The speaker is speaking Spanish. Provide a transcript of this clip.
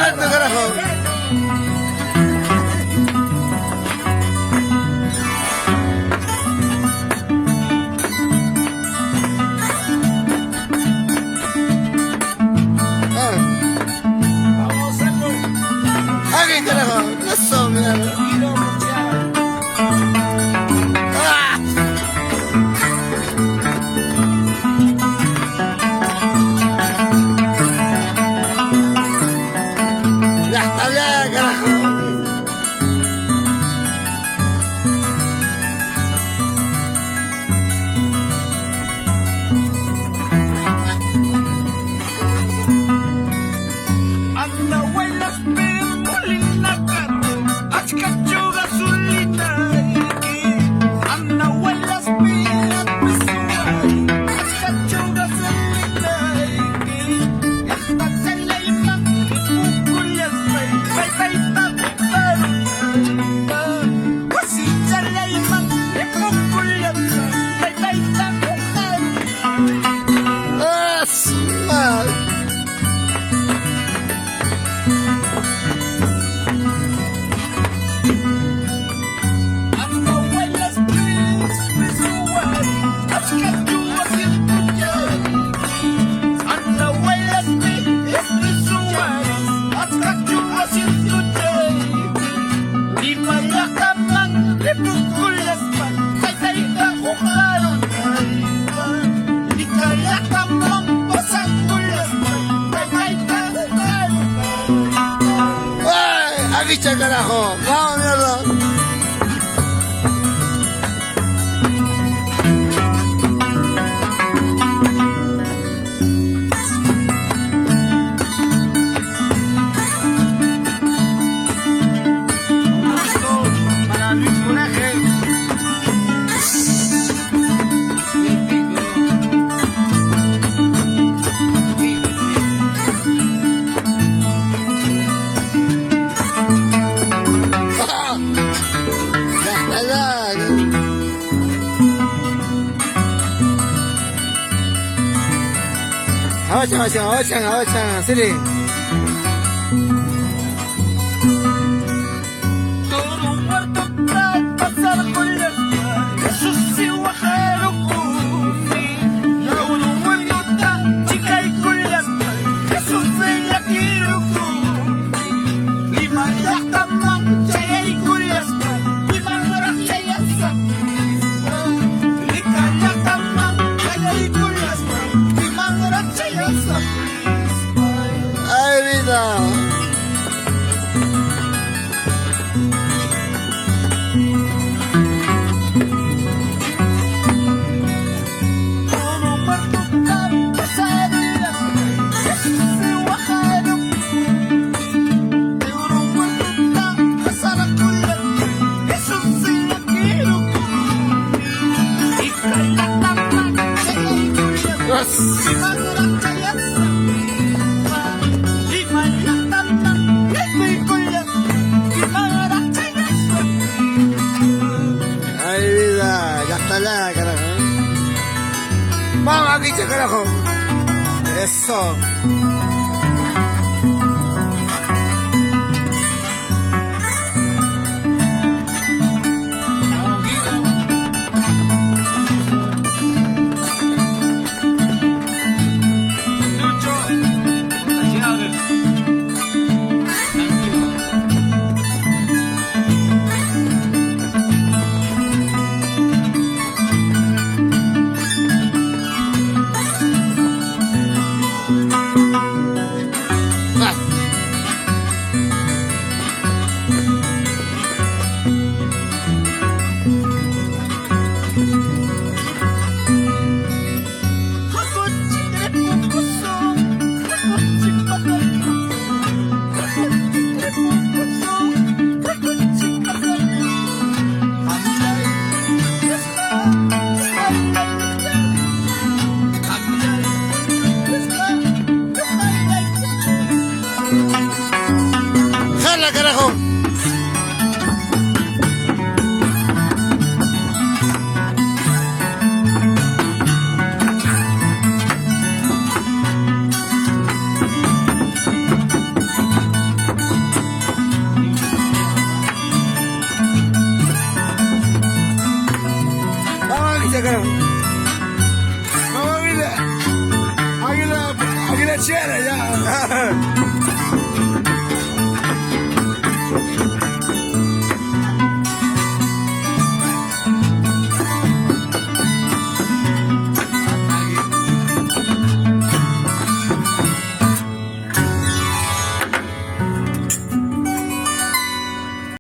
¡Alto, carajo! ¡Alguien, carajo! ¡Eso, mierda! ¡Ah! ¡Ya está bien, carajo! Anda, huelas, molina, carro, haz cachuga, azulita, anda, huelas, haz cachuga, azulita, esta se le llama cucuya, así se le llama cucuya, ¡Ah, su madre! anda, huelas, haz cachuga, azulita, anda, huelas, haz cachuga, azulita, di malakamang ipukulas pa, tay ka kumaron, di kaya kamang pasakulas pa, tay ka kumaron. ¡Ay! ¡Avicha, carajo! ¡Vamos, mierda! Para Luis Coraje. ¡Ah! ¡Ya está bien! ¡Abachan! ¡Siri! Todo muerto para pasar con las Jesús y guajaro cufi. La uno muerto chica y con las Jesús y la quiero cufi. Lima ya tamang chaya y con las Lima ya chaya sa Lika ya tamang chaya y con las Lima ya chaya sa ¡Ay, vida! Todo muerto para pasar Jesús y guajaro Todo muerto para pasar con las Jesús y la quiero y calla tamang chaya y con las ¡Yes! Lima ya chaya sa Lima ya tamang chaya y con las Lima ya chaya sa ¡Ay, vida! ¡Ya está la, carajo! ¡Vamos, avicha, carajo! ¡Eso! ¡Ah! ¡Jala, carajo!